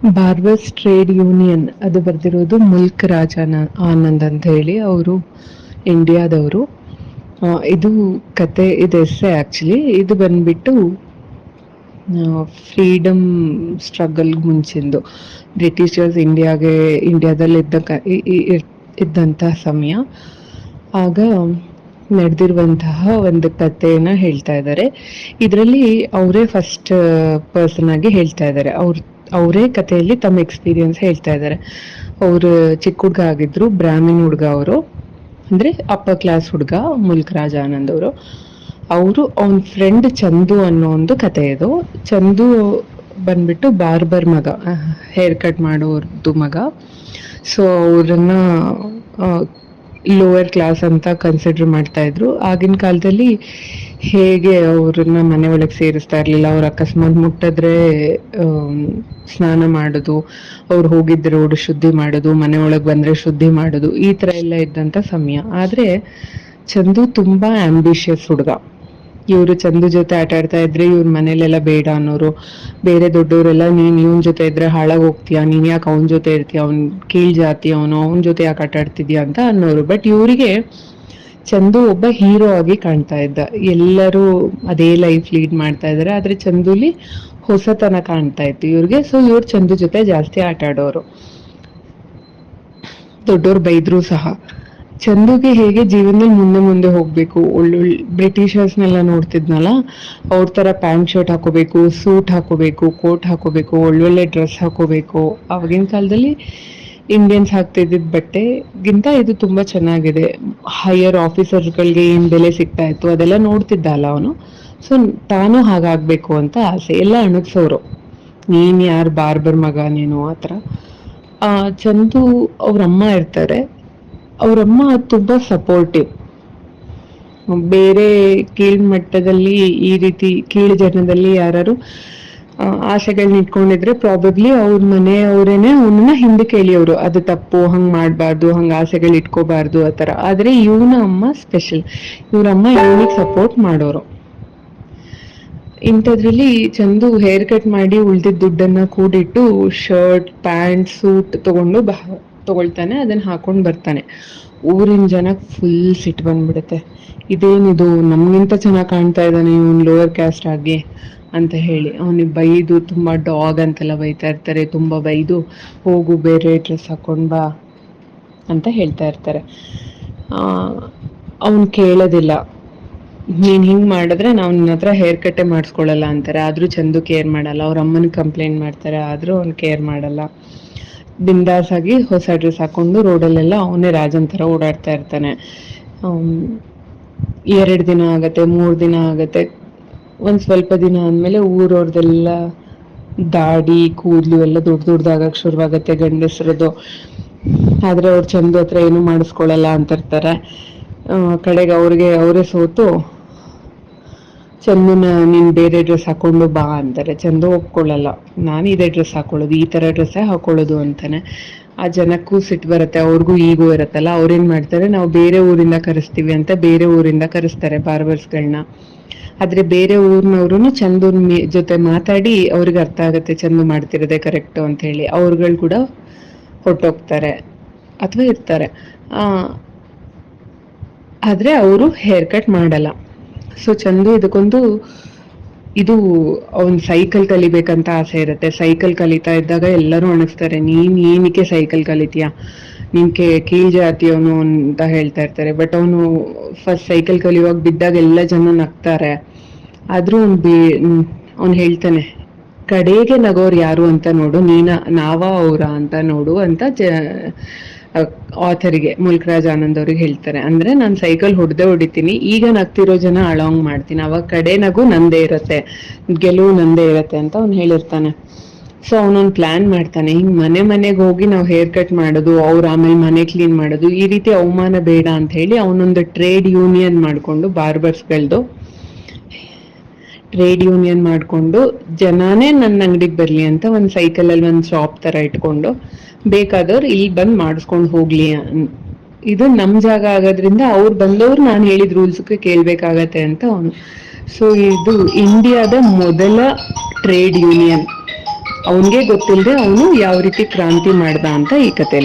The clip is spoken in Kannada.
ಬಾರ್ಬರ್ಸ್ ಟ್ರೇಡ್ ಯೂನಿಯನ್ ಅದು ಬರ್ದಿರೋದು ಮುಲ್ಕ್ ರಾಜ್ ಆನಂದ್ ಅಂತ ಹೇಳಿ. ಅವರು ಇಂಡಿಯಾದವರು. ಇದು ಕತೆ, ಇದು ಎಸ್ಸೆ ಆಕ್ಚುಲಿ. ಇದು ಬಂದ್ಬಿಟ್ಟು ಫ್ರೀಡಮ್ ಸ್ಟ್ರಗಲ್ ಮುಂಚಿಂದು, ಬ್ರಿಟಿಷರ್ಸ್ ಇಂಡಿಯಾದಲ್ಲಿ ಇದ್ದಂಥ ಸಮಯ. ಆಗ ನಡೆದಿರುವಂತಹ ಒಂದು ಕಥೆನ ಹೇಳ್ತಾ ಇದ್ದಾರೆ ಇದರಲ್ಲಿ. ಅವರೇ ಫಸ್ಟ್ ಪರ್ಸನ್ ಆಗಿ ಹೇಳ್ತಾ ಇದ್ದಾರೆ. ಅವರೇ ಕಥೆಯಲ್ಲಿ ತಮ್ಮ ಎಕ್ಸ್ಪೀರಿಯನ್ಸ್ ಹೇಳ್ತಾ ಇದ್ದಾರೆ. ಅವರು ಚಿಕ್ಕ ಹುಡ್ಗ ಆಗಿದ್ರು, ಬ್ರಾಹ್ಮಿನ್ ಹುಡ್ಗ. ಅವರು ಅಂದ್ರೆ ಅಪ್ಪರ್ ಕ್ಲಾಸ್ ಹುಡ್ಗ, ಮುಲ್ಕ್ ರಾಜ್ ಆನಂದ್ ಅವರು. ಅವನ ಫ್ರೆಂಡ್ ಚಂದು ಅನ್ನೋ ಒಂದು ಕತೆ ಇದು. ಚಂದು ಬಂದ್ಬಿಟ್ಟು ಬಾರ್ಬರ್ ಮಗ, ಹೇರ್ ಕಟ್ ಮಾಡೋರ್ದು ಮಗ. ಸೊ ಅವ್ರನ್ನ ಲೋವರ್ ಕ್ಲಾಸ್ ಅಂತ ಕನ್ಸಿಡರ್ ಮಾಡ್ತಾ ಇದ್ರು. ಆಗಿನ ಕಾಲದಲ್ಲಿ ಹೇಗೆ ಅವ್ರನ್ನ ಮನೆ ಒಳಗೆ ಸೇರಿಸ್ತಾ ಇರ್ಲಿಲ್ಲ. ಅವ್ರ ಅಕಸ್ಮಾತ್ ಮುಟ್ಟಿದ್ರೆ ಸ್ನಾನ ಮಾಡೋದು, ಅವ್ರು ಹೋಗಿದ್ದ ರೋಡ್ ಶುದ್ಧಿ ಮಾಡೋದು, ಮನೆ ಒಳಗೆ ಬಂದ್ರೆ ಶುದ್ಧಿ ಮಾಡೋದು, ಈ ತರ ಎಲ್ಲ ಇದ್ದಂತ ಸಮಯ. ಆದ್ರೆ ಚಂದು ತುಂಬಾ ಆಂಬಿಷಿಯಸ್ ಹುಡುಗ. ಇವ್ರು ಚಂದು ಜೊತೆ ಆಟ ಆಡ್ತಾ ಇದ್ರೆ ಇವ್ರ ಮನೇಲೆಲ್ಲ ಬೇಡ ಅನ್ನೋರು. ಬೇರೆ ದೊಡ್ಡವರೆಲ್ಲ, ನೀನ್ ಇವನ್ ಜೊತೆ ಇದ್ರೆ ಹಾಳಾಗ್ ಹೋಗ್ತೀಯಾ, ನೀನ್ ಯಾಕೆ ಅವನ್ ಜೊತೆ ಇರ್ತೀಯ, ಅವ್ನ್ ಕೀಳ್ ಜಾತಿ, ಅವನ್ ಜೊತೆ ಯಾಕೆ ಆಟ ಆಡ್ತಿದ್ಯಾ ಅಂತ ಅನ್ನೋರು. ಬಟ್ ಇವ್ರಿಗೆ ಚಂದು ಒಬ್ಬ ಹೀರೋ ಆಗಿ ಕಾಣ್ತಾ ಇದ್ದ. ಎಲ್ಲರೂ ಅದೇ ಲೈಫ್ ಲೀಡ್ ಮಾಡ್ತಾ ಇದಾರೆ, ಆದ್ರೆ ಚಂದುಲಿ ಹೊಸತನ ಕಾಣ್ತಾ ಇತ್ತು ಇವ್ರಿಗೆ. ಸೊ ಇವ್ರು ಚಂದು ಜೊತೆ ಜಾಸ್ತಿ ಆಟ ಆಡೋರು. ದೊಡ್ಡೋರ್ ಬೈದ್ರು ಸಹ. ಚಂದುಗೆ ಹೇಗೆ ಜೀವನದಲ್ಲಿ ಮುಂದೆ ಮುಂದೆ ಹೋಗ್ಬೇಕು, ಒಳ್ಳೊಳ್ಳೆ ಬ್ರಿಟಿಷರ್ಸ್ನೆಲ್ಲ ನೋಡ್ತಿದ್ನಲ್ಲ, ಅವ್ರ ತರ ಪ್ಯಾಂಟ್ ಶರ್ಟ್ ಹಾಕೋಬೇಕು, ಸೂಟ್ ಹಾಕೋಬೇಕು, ಕೋಟ್ ಹಾಕೋಬೇಕು, ಒಳ್ಳೊಳ್ಳೆ ಡ್ರೆಸ್ ಹಾಕೋಬೇಕು. ಅವಾಗಿನ ಕಾಲದಲ್ಲಿ ಇಂಡಿಯನ್ಸ್ ಹಾಕ್ತಿದ್ದಿದ್ ಬಟ್ಟೆಗಿಂತ ಇದು ತುಂಬಾ ಚೆನ್ನಾಗಿದೆ. ಹೈಯರ್ ಆಫೀಸರ್ಸ್ಗಳಿಗೆ ಏನ್ ಬೆಲೆ ಸಿಗ್ತಾ ಇತ್ತು ಅದೆಲ್ಲ ನೋಡ್ತಿದ್ದ ಅಲ್ಲ ಅವನು. ಸೊ ತಾನು ಹಾಗಾಗ್ಬೇಕು ಅಂತ ಆಸೆ. ಎಲ್ಲ ಅಣಗ್ಸೋರು, ನೀನ್ ಯಾರ್ ಬಾರ್ಬರ್ ಮಗ ನೀನು, ಆತರ. ಚಂದು ಅವ್ರಮ್ಮ ಇರ್ತಾರೆ. ಅವರಮ್ಮ ತುಂಬಾ ಸಪೋರ್ಟಿವ್. ಬೇರೆ ಕೀಳ್ ಮಟ್ಟದಲ್ಲಿ, ಈ ರೀತಿ ಕೀಳು ಜನದಲ್ಲಿ ಯಾರು ಆಸೆಗಳನ್ನ ಇಟ್ಕೊಂಡಿದ್ರೆ ಪ್ರಾಬಬ್ಲಿ ಅವ್ರ ಮನೆಯವರೇನೆ ಅವನನ್ನ ಹಿಂದಕ್ಕೆ ಎಳಿಯೋರು. ಅದು ತಪ್ಪು, ಹಂಗ್ ಮಾಡ್ಬಾರ್ದು, ಹಂಗ ಆಸೆಗಳು ಇಟ್ಕೋಬಾರ್ದು, ಆತರ. ಆದ್ರೆ ಇವನ ಅಮ್ಮ ಸ್ಪೆಷಲ್. ಇವ್ರಮ್ಮ ಇವನಿಗೆ ಸಪೋರ್ಟ್ ಮಾಡೋರು. ಇಂಥದ್ರಲ್ಲಿ ಚಂದು ಹೇರ್ ಕಟ್ ಮಾಡಿ ಉಳ್ದಿದ್ದ ದುಡ್ಡನ್ನ ಕೂಡಿಟ್ಟು ಶರ್ಟ್, ಪ್ಯಾಂಟ್, ಸೂಟ್ ತಗೊಳ್ತಾನೆ. ಅದನ್ನ ಹಾಕೊಂಡ್ ಬರ್ತಾನೆ. ಊರಿನ ಜನಕ್ಕೆ ಫುಲ್ ಸಿಟ್ಟು ಬಂದ್ಬಿಡುತ್ತೆ. ಇದೇನಿದು, ನಮ್ಗಿಂತ ಚೆನ್ನಾಗ್ ಕಾಣ್ತಾ ಇದ್ದಾನೆ ಇವನ್ ಲೋವರ್ ಕ್ಯಾಸ್ಟ್ ಆಗಿ ಅಂತ ಹೇಳಿ ಅವನಿಗೆ ಬೈದು, ತುಂಬಾ ಡಾಗ್ ಅಂತೆಲ್ಲ ಬೈತಾ ಇರ್ತಾರೆ. ತುಂಬಾ ಬೈದು, ಹೋಗು ಬೇರೆ ಡ್ರೆಸ್ ಹಾಕೊಂಡ್ ಬಾ ಅಂತ ಹೇಳ್ತಾ ಇರ್ತಾರೆ. ಅವನ್ ಕೇಳೋದಿಲ್ಲ. ನೀನ್ ಹಿಂಗ್ ಮಾಡಿದ್ರೆ ನಾವ್ ನಿನ್ನ ಹತ್ರ ಹೇರ್ ಕಟ್ಟೆ ಮಾಡಿಸ್ಕೊಳಲ್ಲ ಅಂತಾರೆ. ಆದ್ರೂ ಚಂದು ಕೇರ್ ಮಾಡಲ್ಲ. ಅವ್ರ ಅಮ್ಮನ ಕಂಪ್ಲೇಂಟ್ ಮಾಡ್ತಾರೆ, ಆದ್ರೂ ಅವ್ನ್ ಕೇರ್ ಮಾಡಲ್ಲ. ಬಿಂದಾಸ್ ಆಗಿ ಹೊಸ ಡ್ರೆಸ್ ಹಾಕೊಂಡು ರೋಡಲ್ಲೆಲ್ಲ ಅವನೇ ರಾಜನ್ ತರ ಓಡಾಡ್ತಾ ಇರ್ತಾನೆ. 2 ದಿನ ಆಗತ್ತೆ, 3 ದಿನ ಆಗತ್ತೆ. ಒಂದ್ ಸ್ವಲ್ಪ ದಿನ ಆದ್ಮೇಲೆ ಊರವ್ರದೆಲ್ಲ ದಾಡಿ ಕೂದ್ಲು ಎಲ್ಲ ದೊಡ್ಡದಾಗಕ್ ಶುರುವಾಗತ್ತೆ ಗಂಡಸ್ರದ್ದು. ಆದ್ರೆ ಅವ್ರು ಚಂದು ಹತ್ರ ಏನು ಮಾಡಿಸ್ಕೊಳಲ್ಲ ಅಂತಿರ್ತಾರೆ. ಕಡೆಗೆ ಅವರೇ ಸೋತು ಚಂದುನ ನೀನ್ ಬೇರೆ ಡ್ರೆಸ್ ಹಾಕೊಂಡು ಬಾ ಅಂತಾರೆ. ಚಂದು ಒಪ್ಕೊಳ್ಳಲ್ಲ. ನಾನು ಇದೇ ಡ್ರೆಸ್ ಹಾಕೊಳ್ಳೋದು, ಈ ತರ ಡ್ರೆಸ್ಸೇ ಹಾಕೊಳ್ಳೋದು ಅಂತಾನೆ. ಆ ಜನಕ್ಕೂ ಸಿಟ್ಟು ಬರುತ್ತೆ, ಅವ್ರಿಗೂ ಈಗೋ ಇರತ್ತಲ್ಲ. ಅವ್ರೇನ್ ಮಾಡ್ತಾರೆ, ನಾವು ಬೇರೆ ಊರಿಂದ ಕರೆಸ್ತೀವಿ ಅಂತ ಬೇರೆ ಊರಿಂದ ಕರೆಸ್ತಾರೆ ಬಾರ್ಬರ್ಸ್ಗಳನ್ನ. ಆದ್ರೆ ಬೇರೆ ಊರ್ನವ್ರು ಚಂದುನ್ ಜೊತೆ ಮಾತಾಡಿ ಅವ್ರಿಗೆ ಅರ್ಥ ಆಗತ್ತೆ ಚಂದು ಮಾಡ್ತಿರೋದೇ ಕರೆಕ್ಟು ಅಂತ ಹೇಳಿ. ಅವ್ರುಗಳು ಕೂಡ ಹೊಟ್ಟೋಗ್ತಾರೆ ಅಥವಾ ಇರ್ತಾರೆ. ಆದ್ರೆ ಅವರು ಹೇರ್ ಕಟ್ ಮಾಡಲ್ಲ. ಸೊ ಚಂದು ಇದು ಅವನ್ ಸೈಕಲ್ ಕಲಿಬೇಕಂತ ಆಸೆ ಇರುತ್ತೆ. ಸೈಕಲ್ ಕಲಿತಾ ಇದ್ದಾಗ ಎಲ್ಲರೂ ಅಣಗಿಸ್ತಾರೆ, ನೀನ್ ಏನಕ್ಕೆ ಸೈಕಲ್ ಕಲಿತೀಯ, ನೀನ್ ಕೀಳ್ ಜಾತಿಯವನು ಅಂತ ಹೇಳ್ತಾ ಇರ್ತಾರೆ. ಬಟ್ ಅವನು ಫಸ್ಟ್ ಸೈಕಲ್ ಕಲಿಯುವಾಗ ಬಿದ್ದಾಗ ಎಲ್ಲ ಜನ ನಗ್ತಾರೆ. ಆದ್ರೂ ಅವ್ನ್ ಹೇಳ್ತಾನೆ, ಕಡೆಗೆ ನಗೋರ್ ಯಾರು ಅಂತ ನೋಡು, ನಾವ ಅವ್ರ ಅಂತ ನೋಡು ಅಂತ ಆಥರಿಗೆ, ಮುಲ್ಕ್ ರಾಜ್ ಆನಂದ್ ಅವ್ರಿಗೆ ಹೇಳ್ತಾರೆ. ಅಂದ್ರೆ ನಾನ್ ಸೈಕಲ್ ಹೊಡಿತೀನಿ, ಈಗ ನಗ್ತಿರೋ ಜನ ಅಳೋಂಗ್ ಮಾಡ್ತೀನಿ, ಅವಾಗ ಕಡೆ ನಗು ನಂದೇ ಇರತ್ತೆ, ಗೆಲುವು ನಂದೇ ಇರತ್ತೆ ಅಂತ ಅವ್ನು ಹೇಳಿರ್ತಾನೆ. ಸೊ ಅವನೊಂದ್ ಪ್ಲಾನ್ ಮಾಡ್ತಾನೆ, ಹಿಂಗ್ ಮನೆಗೆ ಹೋಗಿ ನಾವ್ ಹೇರ್ ಕಟ್ ಮಾಡೋದು, ಅವ್ರ ಆಮೇಲೆ ಮನೆ ಕ್ಲೀನ್ ಮಾಡೋದು, ಈ ರೀತಿ ಅವಮಾನ ಬೇಡ ಅಂತ ಹೇಳಿ ಅವನೊಂದು ಟ್ರೇಡ್ ಯೂನಿಯನ್ ಮಾಡ್ಕೊಂಡು, ಬಾರ್ಬರ್ಸ್ಗಳ್ದು ಟ್ರೇಡ್ ಯೂನಿಯನ್ ಮಾಡ್ಕೊಂಡು, ಜನಾನೇ ನನ್ನ ಅಂಗಡಿಗೆ ಬರ್ಲಿ ಅಂತ ಒಂದ್ ಸೈಕಲ್ ಅಲ್ಲಿ ಒಂದ್ ಶಾಪ್ ತರ ಇಟ್ಕೊಂಡು, ಬೇಕಾದವ್ರು ಇಲ್ಲಿ ಬಂದ್ ಮಾಡಿಸ್ಕೊಂಡ್ ಹೋಗ್ಲಿ, ಇದು ನಮ್ ಜಾಗ ಆಗೋದ್ರಿಂದ ಅವ್ರು ಬಂದವ್ರು ನಾನು ಹೇಳಿದ ರೂಲ್ಸ್ಗೆ ಕೇಳ್ಬೇಕಾಗತ್ತೆ ಅಂತ ಅವನು. ಸೊ ಇದು ಇಂಡಿಯಾದ ಮೊದಲ ಟ್ರೇಡ್ ಯೂನಿಯನ್. ಅವನಿಗೆ ಗೊತ್ತಿಲ್ಲದೆ ಅವನು ಯಾವ ರೀತಿ ಕ್ರಾಂತಿ ಮಾಡ್ದ ಅಂತ ಈ ಕಥೆಯಲ್ಲಿ